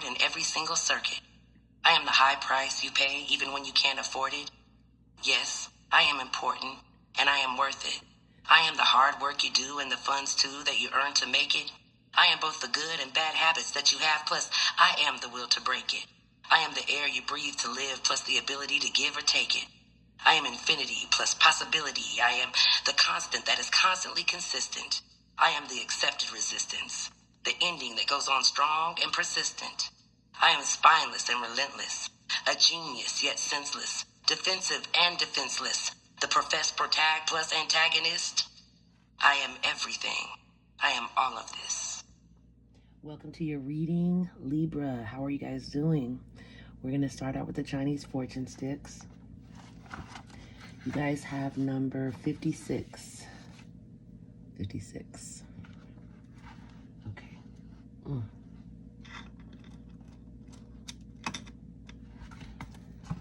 in every single circuit. I am the high price you pay even when you can't afford it. Yes, I am important, and I am worth it. I am the hard work you do and the funds too that you earn to make it. I am both the good and bad habits that you have, plus I am the will to break it. I am the air you breathe to live, plus the ability to give or take it. I am infinity plus possibility. I am the constant that is constantly consistent. I am the accepted resistance, the ending that goes on strong and persistent. I am spineless and relentless, a genius yet senseless, defensive and defenseless, the professed protag plus antagonist. I am everything. I am all of this. Welcome to your reading, Libra. How are you guys doing? We're going to start out with the Chinese fortune sticks. You guys have number 56. 56. Okay.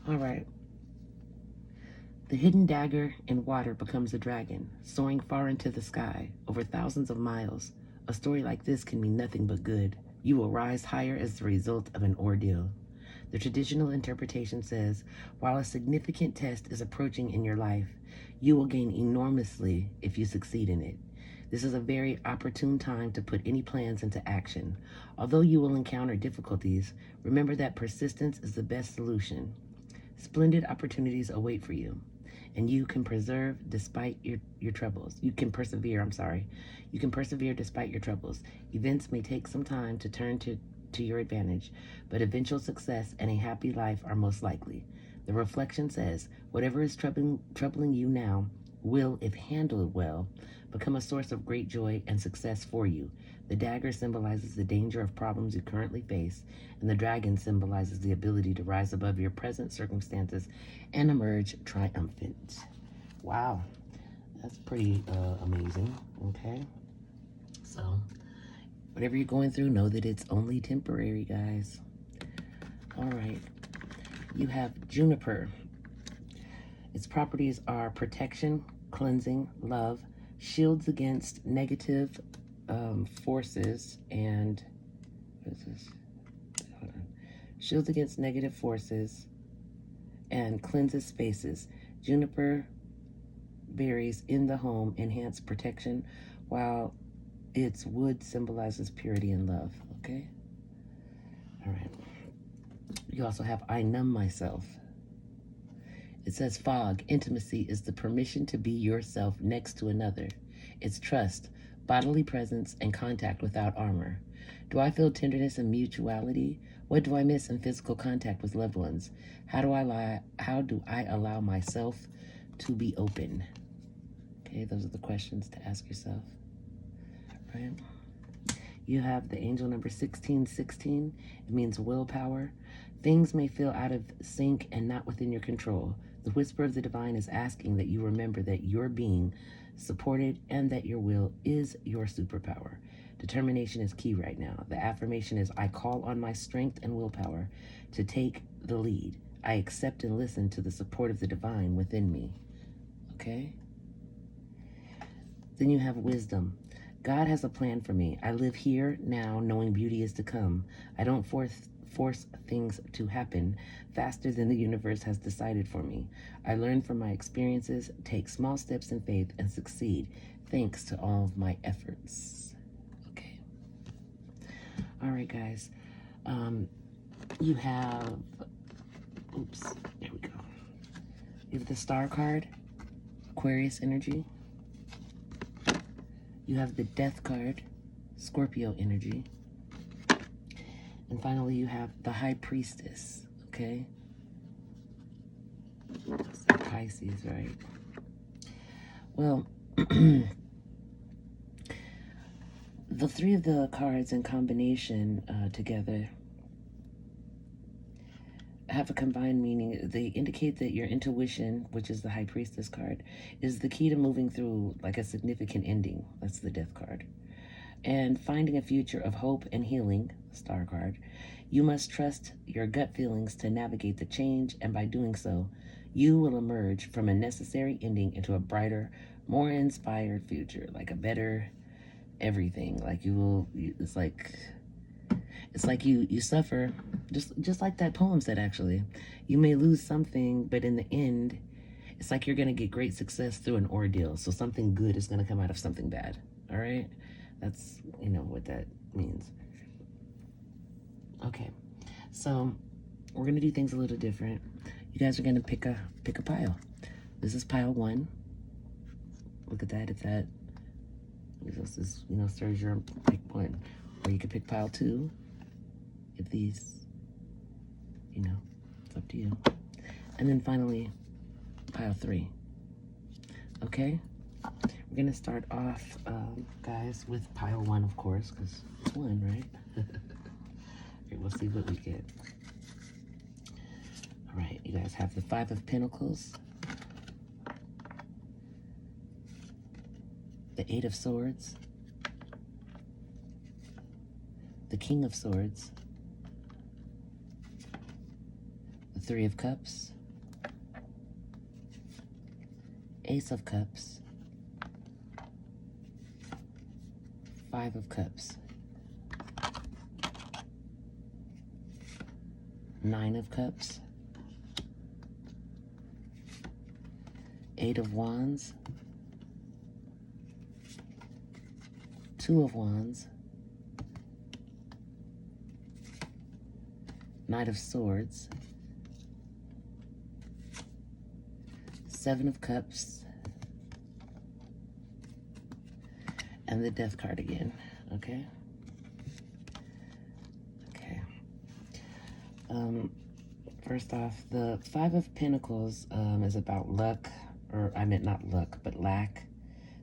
All right. The hidden dagger in water becomes a dragon, soaring far into the sky, over thousands of miles. A story like this can mean nothing but good. You will rise higher as the result of an ordeal. The traditional interpretation says, while a significant test is approaching in your life, you will gain enormously if you succeed in it. This is a very opportune time to put any plans into action. Although you will encounter difficulties, remember that persistence is the best solution. Splendid opportunities await for you, and you can persevere despite your troubles. You can persevere despite your troubles. Events may take some time to turn to your advantage, but eventual success and a happy life are most likely. The reflection says, whatever is troubling you now will, if handled well, become a source of great joy and success for you. The dagger symbolizes the danger of problems you currently face, and the dragon symbolizes the ability to rise above your present circumstances and emerge triumphant. Wow, that's pretty amazing. Okay, so whatever you're going through, know that it's only temporary, guys. All right. You have juniper. Its properties are protection, cleansing, love, shields against negative forces, and what is this? Hold on. Shields against negative forces and cleanses spaces. Juniper berries in the home enhance protection, while its wood symbolizes purity and love. Okay? All right. You also have I numb myself. It says fog. Intimacy is the permission to be yourself next to another. It's trust, bodily presence, and contact without armor. Do I feel tenderness and mutuality? What do I miss in physical contact with loved ones? How do I allow myself to be open? Okay, those are the questions to ask yourself. Right? You have the angel number 1616. It means willpower. Things may feel out of sync and not within your control. The whisper of the divine is asking that you remember that you're being supported and that your will is your superpower. Determination is key right now. The affirmation is, I call on my strength and willpower to take the lead. I accept and listen to the support of the divine within me. Okay? Then you have wisdom. God has a plan for me. I live here now knowing beauty is to come. I don't force things to happen faster than the universe has decided for me. I learn from my experiences, take small steps in faith, and succeed thanks to all of my efforts. Okay. All right, guys. You have, there we go. You have the star card, Aquarius energy. You have the death card, Scorpio energy. And finally, you have the high priestess, okay? That's the Pisces, right? Well, the three of the cards in combination together have a combined meaning. They indicate that your intuition, which is the high priestess card, is the key to moving through like a significant ending. That's the death card. And finding a future of hope and healing, star card. You must trust your gut feelings to navigate the change, and by doing so, you will emerge from a necessary ending into a brighter, more inspired future, like a better everything. Like it's like, It's like you suffer, just like that poem said, actually. You may lose something, but in the end, it's like you're going to get great success through an ordeal. So something good is going to come out of something bad. All right? That's, what that means. Okay. So we're going to do things a little different. You guys are going to pick a pile. This is pile 1. Look at that. If that is, stirs your pick 1. Or you could pick pile 2. If these, it's up to you. And then finally, pile 3. Okay? We're going to start off, guys, with pile 1, of course, because it's 1, right? Okay, we'll see what we get. All right, you guys have the 5 of Pentacles, the 8 of Swords, the King of Swords, the 3 of Cups, Ace of Cups, 5 of Cups, 9 of Cups, 8 of Wands, 2 of Wands, Knight of Swords, 7 of Cups, and the Death card again, okay? Okay. First off, the 5 of Pentacles is about luck, or I meant not luck, but lack.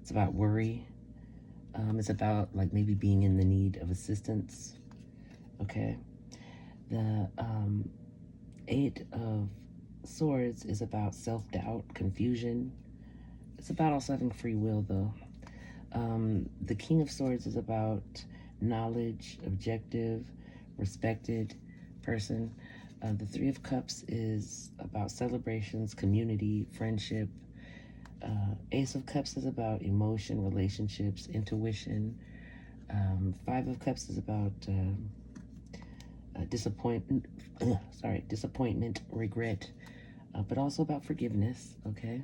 It's about worry. It's about like maybe being in the need of assistance, okay? The 8 of Swords is about self-doubt, confusion. It's about also having free will, though. The King of Swords is about knowledge, objective, respected person. The 3 of Cups is about celebrations, community, friendship. Ace of Cups is about emotion, relationships, intuition. 5 of Cups is about disappointment, regret, but also about forgiveness, okay?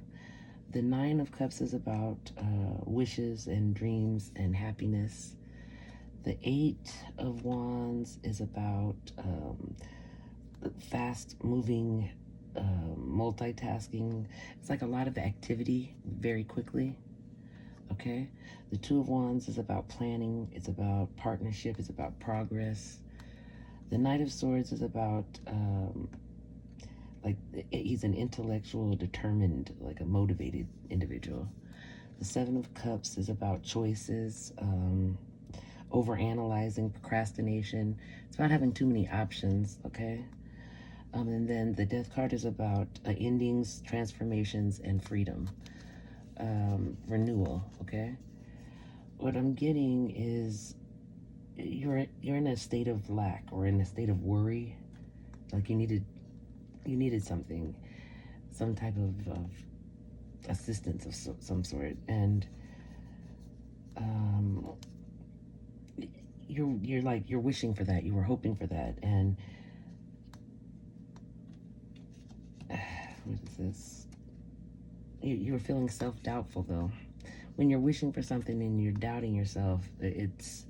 The 9 of Cups is about wishes and dreams and happiness. The 8 of Wands is about fast-moving, multitasking. It's like a lot of activity very quickly, okay? The 2 of Wands is about planning. It's about partnership. It's about progress. The Knight of Swords is about, he's an intellectual, determined, like a motivated individual. The 7 of Cups is about choices, overanalyzing, procrastination. It's about having too many options, okay? And then the Death card is about endings, transformations, and freedom. Renewal, okay? What I'm getting is you're in a state of lack or in a state of worry, like you needed something, some type of assistance of some sort, and you're wishing for that, you were hoping for that, and what is this? You were feeling self-doubtful, though. When you're wishing for something and you're doubting yourself, it's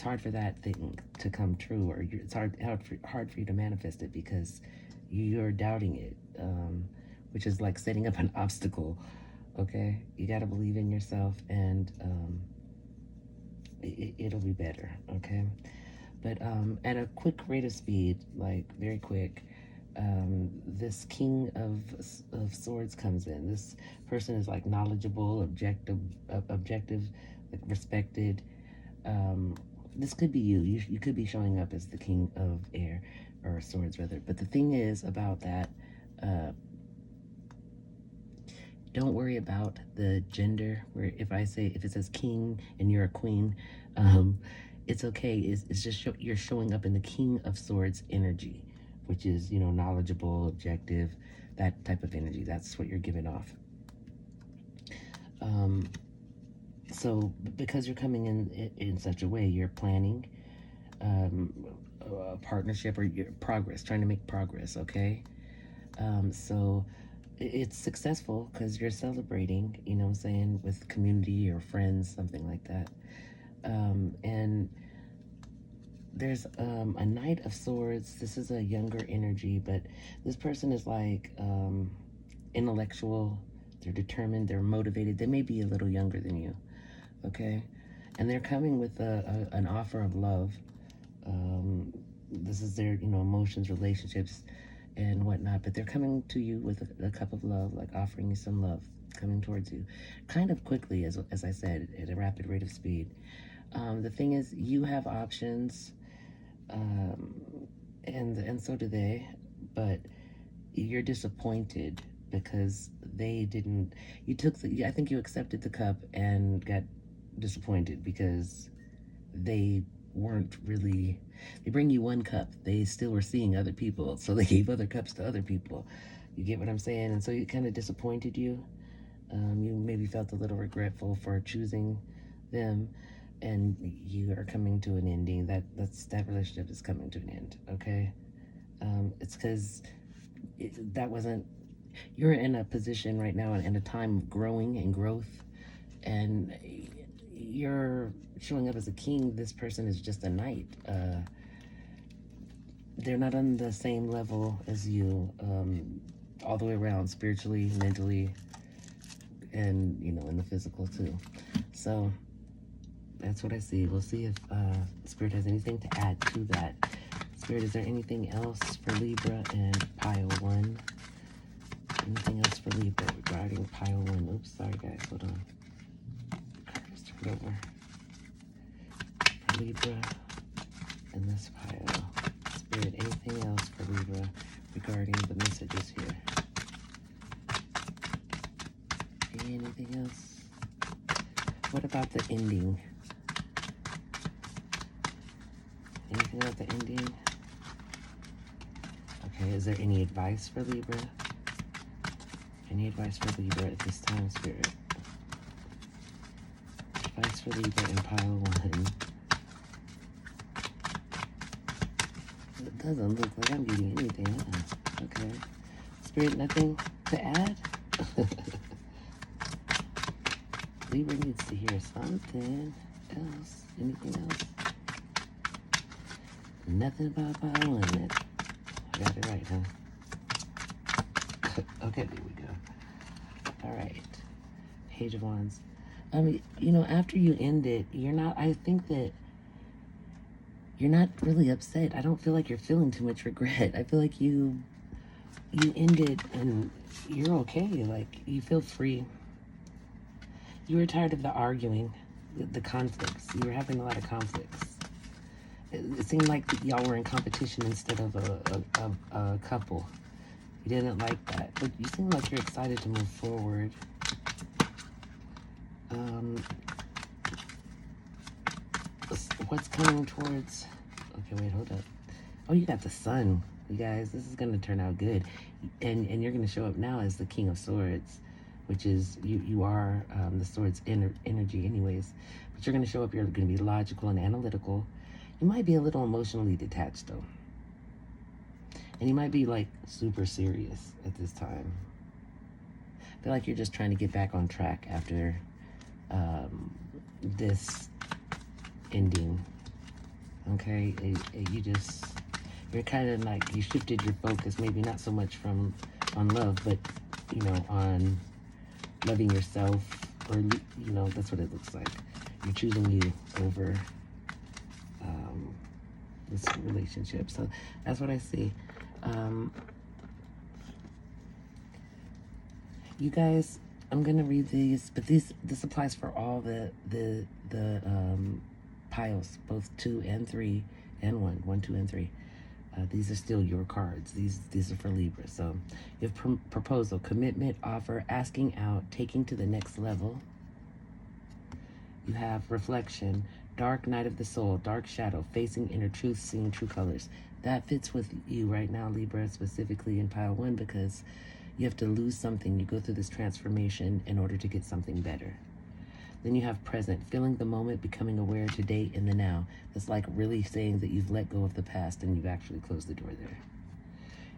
hard for that thing to come true, or it's hard for you to manifest it because you're doubting it, which is like setting up an obstacle, okay? You got to believe in yourself, and it'll be better, okay? But at a quick rate of speed, like very quick, this King of Swords comes in. This person is like knowledgeable, objective, like respected. This could be you. You could be showing up as the King of Air, or Swords rather. But the thing is about that, don't worry about the gender. Where if it says king and you're a queen, it's okay. It's just you're showing up in the King of Swords energy, which is, knowledgeable, objective, that type of energy. That's what you're giving off. So because you're coming in such a way, you're planning, a partnership or your progress, trying to make progress, okay? So it's successful because you're celebrating, you know what I'm saying, with community or friends, something like that. And there's a Knight of Swords. This is a younger energy, but this person is like intellectual. They're determined. They're motivated. They may be a little younger than you, okay? And they're coming with an offer of love. This is their, you know, emotions, relationships, and whatnot. But they're coming to you with a cup of love, like offering you some love, coming towards you, kind of quickly, as I said, at a rapid rate of speed. The thing is, you have options, and so do they, but you're disappointed because they didn't. You took the. I think you accepted the cup and got disappointed because they weren't really. They bring you one cup. They still were seeing other people, so they gave other cups to other people. You get what I'm saying? And so it kind of disappointed you. You maybe felt a little regretful for choosing them, and you are coming to an ending. That relationship is coming to an end. Okay, it's because that wasn't. You're in a position right now in a time of growing and growth, and you're showing up as a king. This person is just a knight. They're not on the same level as you, all the way around, spiritually, mentally, and, you know, in the physical too. So that's what I see. We'll see if Spirit has anything to add to that. Spirit, is there anything else for Libra and pile 1? Anything else for Libra regarding pile 1? Oops, sorry guys, hold on. Just turn it over. For Libra and this pile. Spirit, anything else for Libra regarding the messages here? Anything else? What about the ending? Anything about the ending? Okay, is there any advice for Libra? Any advice for Libra at this time, Spirit? Advice for Libra in pile 1. It doesn't look like I'm getting anything. Okay. Spirit, nothing to add? Libra needs to hear something else. Anything else? Nothing about pile 1 then. I got it right, huh? Okay, there we go. All right. Page of Wands. You know, after you end it, you're not, I think that you're not really upset. I don't feel like you're feeling too much regret. I feel like you ended and you're okay. Like, you feel free. You were tired of the arguing, the conflicts. You were having a lot of conflicts. It seemed like y'all were in competition instead of a couple. You didn't like that, but you seem like you're excited to move forward. What's coming towards? Okay, wait, hold up. Oh, you got the Sun, you guys. This is gonna turn out good, and you're gonna show up now as the King of Swords, which is you are the Swords energy, anyways. But you're gonna show up. You're gonna be logical and analytical. You might be a little emotionally detached though. And you might be like super serious at this time. I feel like you're just trying to get back on track after this ending. Okay, you're kind of like, you shifted your focus, maybe not so much on love, but, you know, on loving yourself, or, you know, that's what it looks like. You're choosing you over this relationship. So that's what I see. You guys, I'm gonna read these, but this applies for all the piles, both 2 and 3 and 1, 1, 2, and 3. These are still your cards. These are for Libra. So you have proposal, commitment, offer, asking out, taking to the next level. You have reflection, dark night of the soul, dark shadow, facing inner truth, seeing true colors. That fits with you right now, Libra, specifically in pile 1, because you have to lose something. You go through this transformation in order to get something better. Then you have present, feeling the moment, becoming aware today in the now. That's like really saying that you've let go of the past and you've actually closed the door there.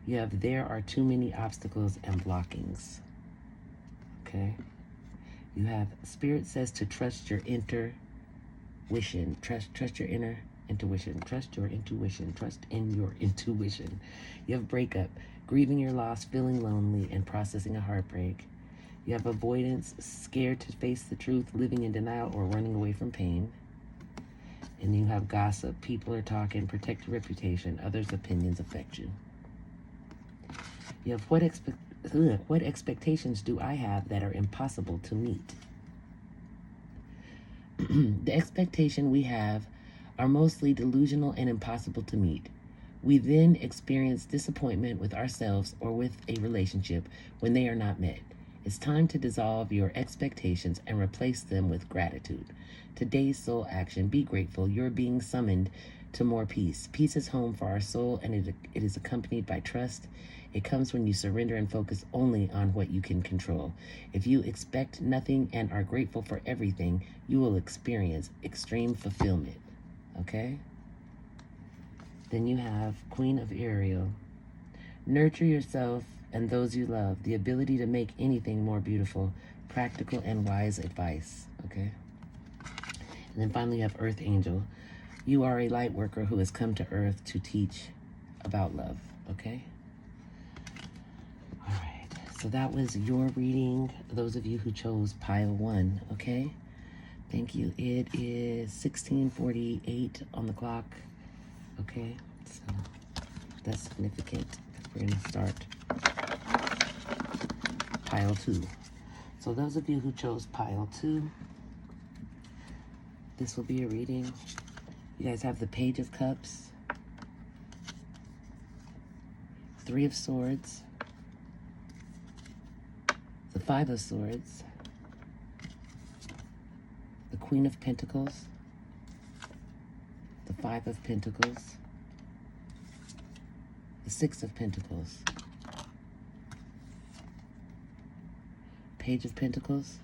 You have there are too many obstacles and blockings. Okay. You have spirit says to trust your intuition. Trust your inner intuition. Trust your intuition. Trust in your intuition. You have breakup, grieving your loss, feeling lonely, and processing a heartbreak. You have avoidance, scared to face the truth, living in denial, or running away from pain. And you have gossip, people are talking, protect your reputation, others' opinions affect you. You have what expectations do I have that are impossible to meet? The expectation we have are mostly delusional and impossible to meet. We then experience disappointment with ourselves or with a relationship when they are not met. It's time to dissolve your expectations and replace them with gratitude. Today's soul action, be grateful. You're being summoned to more peace. Peace is home for our soul, and it is accompanied by trust. It comes when you surrender and focus only on what you can control. If you expect nothing and are grateful for everything, you will experience extreme fulfillment. Okay? Then you have Queen of Ariel. Nurture yourself and those you love. The ability to make anything more beautiful. Practical and wise advice. Okay? And then finally you have Earth Angel. You are a light worker who has come to Earth to teach about love. Okay? All right. So that was your reading. Those of you who chose pile 1. Okay? Thank you. It is 16:48 on the clock. Okay? So that's significant. We're going to start pile 2. So those of you who chose pile 2, this will be a reading. You guys have the Page of Cups, 3 of Swords, the 5 of Swords, the Queen of Pentacles, the 5 of Pentacles, the 6 of Pentacles, Page of Pentacles,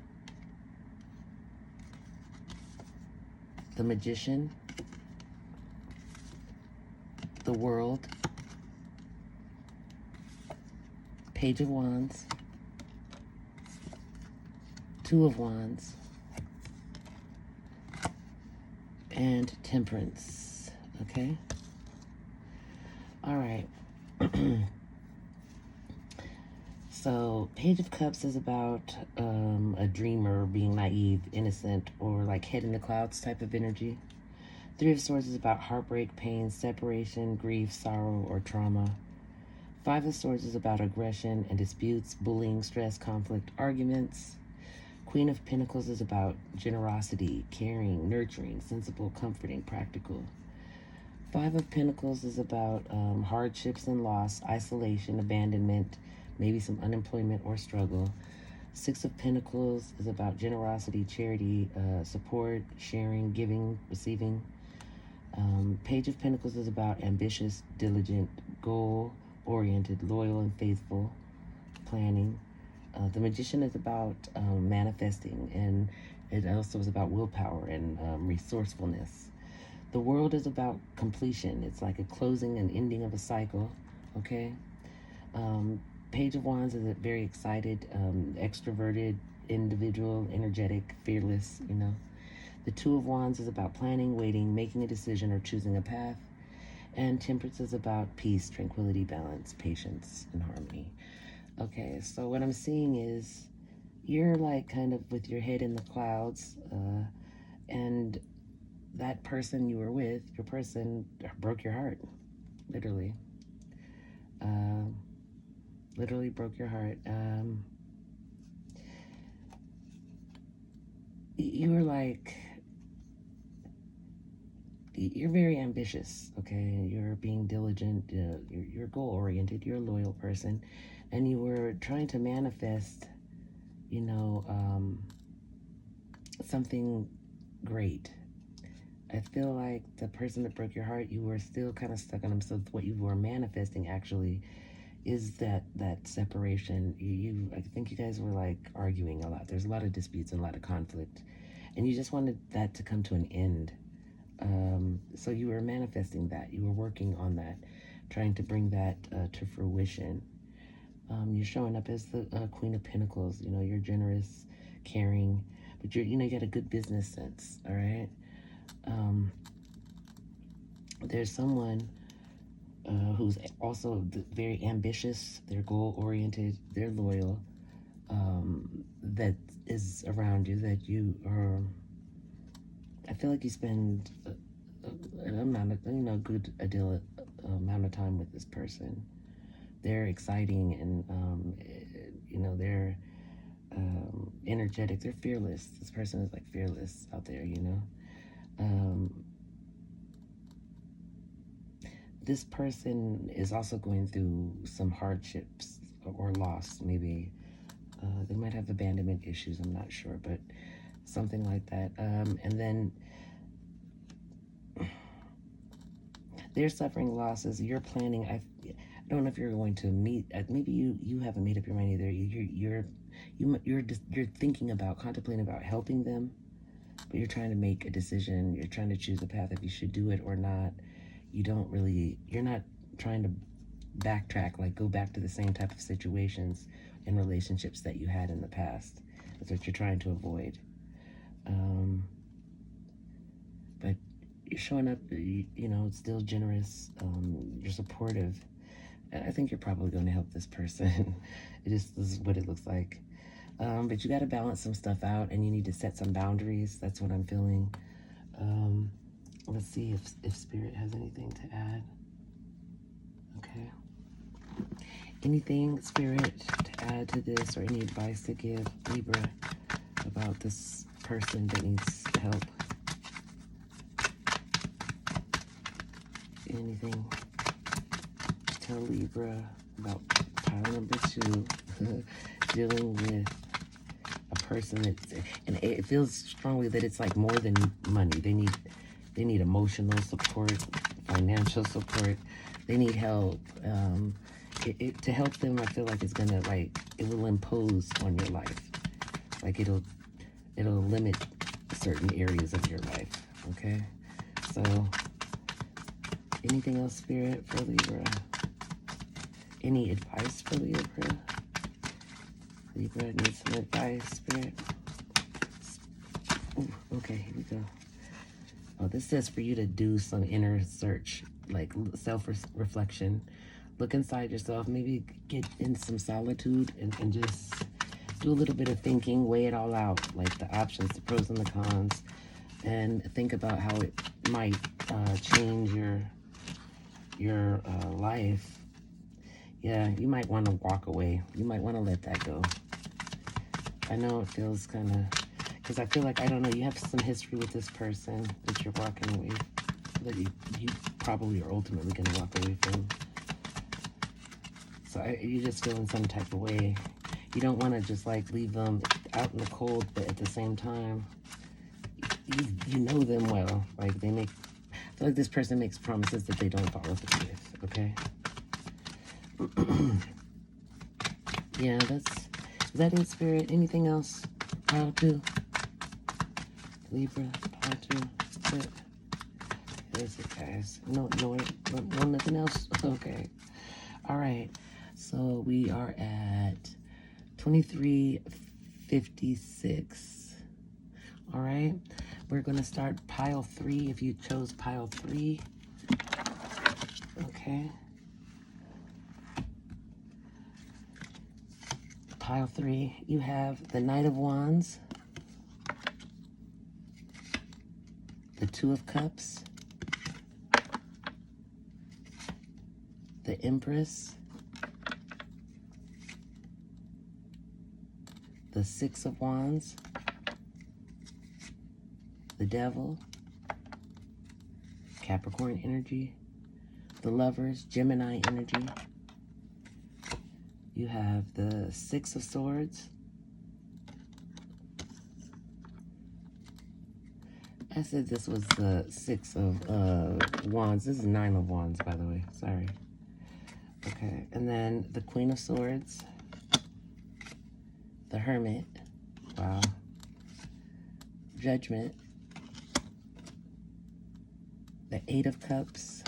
the Magician, the World, Page of Wands, 2 of Wands, and Temperance. Okay? All right. So, Page of Cups is about a dreamer being naive, innocent, or like head in the clouds type of energy. 3 of Swords is about heartbreak, pain, separation, grief, sorrow, or trauma. 5 of Swords is about aggression and disputes, bullying, stress, conflict, arguments. Queen of Pentacles is about generosity, caring, nurturing, sensible, comforting, practical. 5 of Pentacles is about hardships and loss, isolation, abandonment, maybe some unemployment or struggle. 6 of Pentacles is about generosity, charity, support, sharing, giving, receiving. Page of Pentacles is about ambitious, diligent, goal-oriented, loyal, and faithful planning. The Magician is about manifesting, and it also is about willpower and resourcefulness. The World is about completion. It's like a closing and ending of a cycle, okay? Page of Wands is a very excited, extroverted individual, energetic, fearless, you know. The 2 of Wands is about planning, waiting, making a decision, or choosing a path. And Temperance is about peace, tranquility, balance, patience, and harmony. Okay, so what I'm seeing is you're like kind of with your head in the clouds, and that person you were with, your person broke your heart, literally. Literally broke your heart. You were like, you're very ambitious, okay? You're being diligent, you're goal-oriented, you're a loyal person, and you were trying to manifest, you know, something great. I feel like the person that broke your heart, you were still kind of stuck on them, so what you were manifesting actually is that separation. I think you guys were like arguing a lot. There's a lot of disputes and a lot of conflict. And you just wanted that to come to an end. So you were manifesting that. You were working on that, trying to bring that to fruition. You're showing up as the Queen of Pentacles. You know, you're generous, caring, but you got a good business sense, all right? There's someone who's also very ambitious, they're goal-oriented, they're loyal, that is around you, that you are, I feel like you spend an amount of, good amount of time with this person. They're exciting and, they're energetic. They're fearless. This person is like fearless out there, This person is also going through some hardships or loss, maybe. They might have abandonment issues, I'm not sure, but something like that. And then they're suffering losses. You're planning. I don't know if you're going to meet. Maybe you haven't made up your mind either. You're thinking about, contemplating about helping them, but you're trying to make a decision. You're trying to choose a path if you should do it or not. You're not trying to backtrack, like go back to the same type of situations and relationships that you had in the past. That's what you're trying to avoid. But you're showing up, still generous. You're supportive. I think you're probably going to help this person. This is what it looks like. But you got to balance some stuff out, and you need to set some boundaries. That's what I'm feeling. Let's see if Spirit has anything to add. Okay. Anything, Spirit, to add to this, or any advice to give Libra about this person that needs help? Anything to tell Libra about pile number 2, dealing with a person that's, and it feels strongly that it's like more than money. They need emotional support, financial support. They need help. To help them, I feel like it's gonna, like, it will impose on your life. Like it'll limit certain areas of your life. Okay, so anything else, Spirit, for Libra? Any advice for Libra? Libra needs some advice, Spirit. Ooh, okay, here we go. Oh, this says for you to do some inner search, like self-reflection. Look inside yourself, maybe get in some solitude and just do a little bit of thinking, weigh it all out, like the options, the pros and the cons, and think about how it might change your life. Yeah, you might want to walk away. You might want to let that go. I know it feels kind of, because I feel like, I don't know, you have some history with this person that you're walking away, that you probably are ultimately going to walk away from. So you just feel in some type of way. You don't want to just like leave them out in the cold, but at the same time, you know them well. Like I feel like this person makes promises that they don't follow through with, okay? Yeah, is that in, Spirit? Anything else? Pile 2? Libra, pile 2, Spirit. There's it, guys. No, nothing else? Okay. All right. So we are at 23:56. All right. We're going to start pile 3 if you chose pile 3. Okay. Pile 3, you have the Knight of Wands, the Two of Cups, the Empress, the Six of Wands, the Devil, Capricorn energy, the Lovers, Gemini energy. You have the Six of Swords. I said this was the Six of Wands. This is Nine of Wands, by the way. Sorry. Okay, and then the Queen of Swords, the Hermit. Wow. Judgment, the Eight of Cups,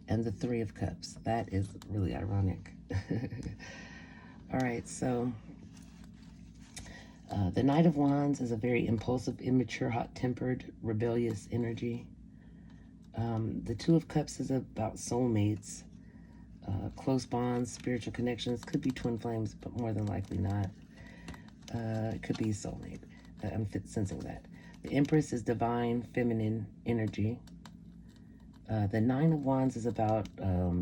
and the Three of Cups. That is really ironic. All right, so the Knight of Wands is a very impulsive, immature, hot-tempered, rebellious energy. The Two of Cups is about soulmates, close bonds, spiritual connections. Could be twin flames, but more than likely not. It could be soulmate. I'm sensing that. The Empress is divine, feminine energy. The Nine of Wands is about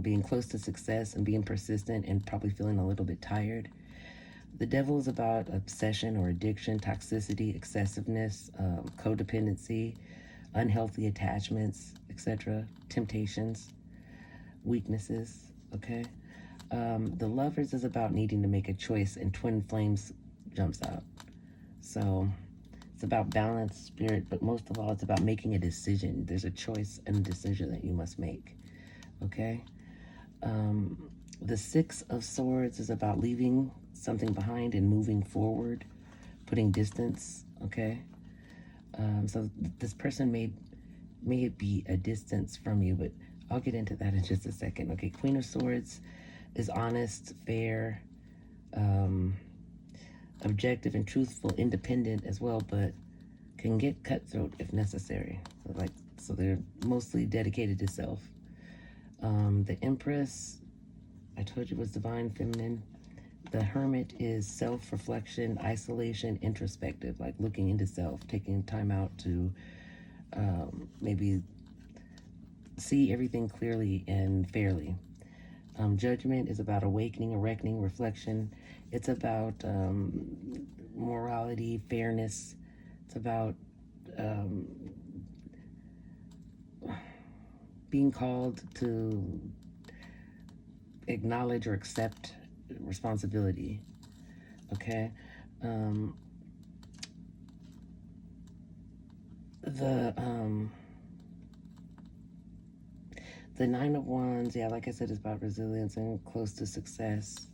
being close to success and being persistent and probably feeling a little bit tired. The Devil is about obsession or addiction, toxicity, excessiveness, codependency, unhealthy attachments, etc., temptations, weaknesses, okay? The Lovers is about needing to make a choice, and Twin Flames jumps out. So it's about balance, spirit, but most of all, it's about making a decision. There's a choice and a decision that you must make, okay? The Six of Swords is about leaving something behind and moving forward, putting distance, okay? So this person may be a distance from you, but I'll get into that in just a second. Okay, Queen of Swords is honest, fair, objective and truthful, independent as well, but can get cutthroat if necessary. So they're mostly dedicated to self. The Empress, I told you, was divine, feminine. The Hermit is self-reflection, isolation, introspective, like looking into self, taking time out to maybe see everything clearly and fairly. Judgment is about awakening, a reckoning, reflection. It's about morality, fairness. It's about being called to acknowledge or accept responsibility. Okay. The Nine of Wands, yeah, like I said, is about resilience and close to success.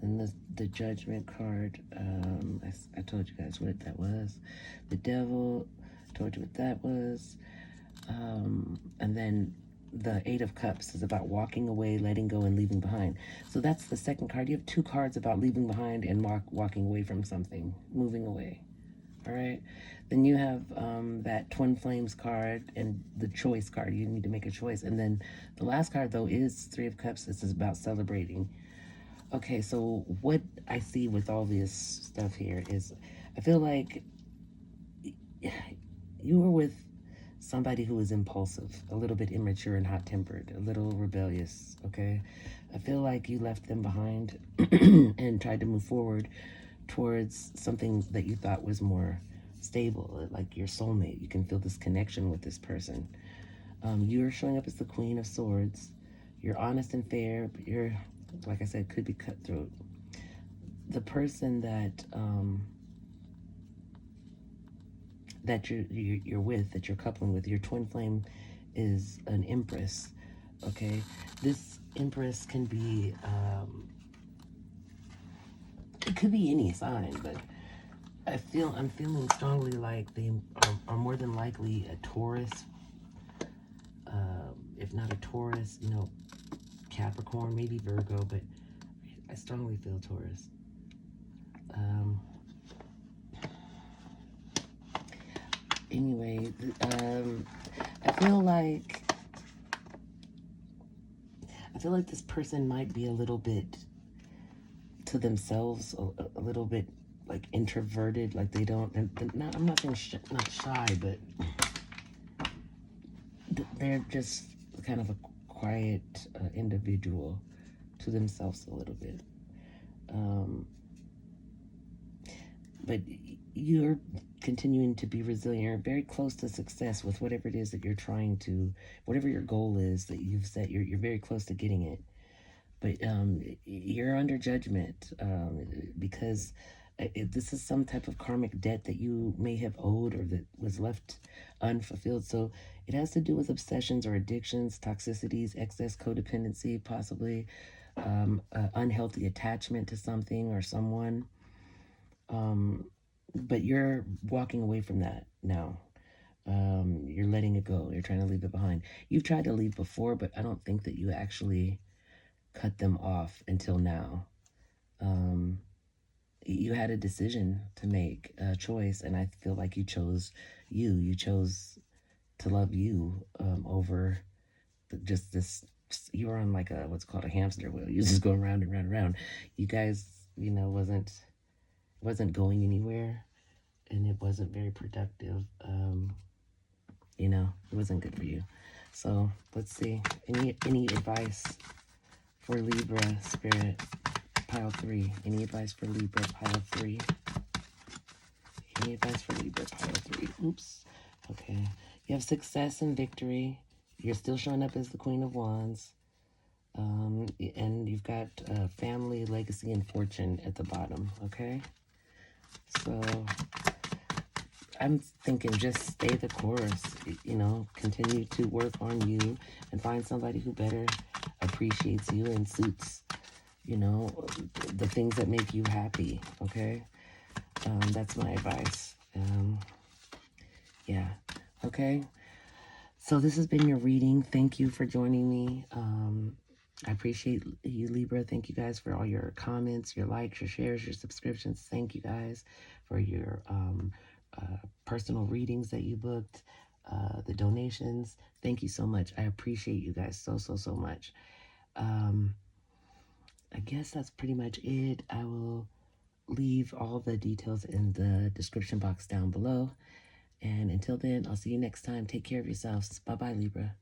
And the Judgment card, I told you guys what that was. The Devil, told you what that was. And then the Eight of Cups is about walking away, letting go, and leaving behind. So that's the second card. You have two cards about leaving behind and walking away from something, moving away. All right. Then you have that Twin Flames card and the Choice card. You need to make a choice. And then the last card, though, is Three of Cups. This is about celebrating. Okay, so what I see with all this stuff here is I feel like you were with somebody who is impulsive, a little bit immature and hot-tempered, a little rebellious, okay? I feel like you left them behind and tried to move forward towards something that you thought was more stable, like your soulmate. You can feel this connection with this person. You're showing up as the Queen of Swords. You're honest and fair, but you're, like I said, could be cutthroat. The person that you're with, that you're coupling with, your twin flame, is an Empress. Okay, this Empress can be it could be any sign, but I'm feeling strongly like they are more than likely a Taurus, if not a Taurus, Capricorn, maybe Virgo, but I strongly feel Taurus. Anyway, I feel like this person might be a little bit to themselves, a little bit like introverted, like they don't, I'm not saying not shy, but they're just kind of a quiet individual to themselves a little bit. But you're continuing to be resilient. You're very close to success with whatever it is that you're trying to, whatever your goal is that you've set, you're very close to getting it. But you're under judgment because this is some type of karmic debt that you may have owed or that was left unfulfilled. So it has to do with obsessions or addictions, toxicities, excess codependency, possibly unhealthy attachment to something or someone. But you're walking away from that now. You're letting it go. You're trying to leave it behind. You've tried to leave before, but I don't think that you actually cut them off until now. Um, you had a decision to make, a choice, and I feel like you chose you. You chose to love you over just this. You were on like a what's called a hamster wheel. You just going round and round and round. You guys, wasn't going anywhere, and it wasn't very productive. It wasn't good for you. So let's see. Any advice for Libra spirit pile 3? Any advice for Libra pile 3? Any advice for Libra pile 3? Oops. Okay. You have success and victory. You're still showing up as the Queen of Wands. And you've got family, legacy, and fortune at the bottom. Okay. So I'm thinking just stay the course, continue to work on you and find somebody who better appreciates you and suits, the things that make you happy, okay? That's my advice. Yeah, okay? So this has been your reading. Thank you for joining me. I appreciate you, Libra. Thank you guys for all your comments, your likes, your shares, your subscriptions. Thank you guys for your personal readings that you booked, the donations. Thank you so much. I appreciate you guys so, so, so much. I guess that's pretty much it. I will leave all the details in the description box down below. And until then, I'll see you next time. Take care of yourselves. Bye-bye, Libra.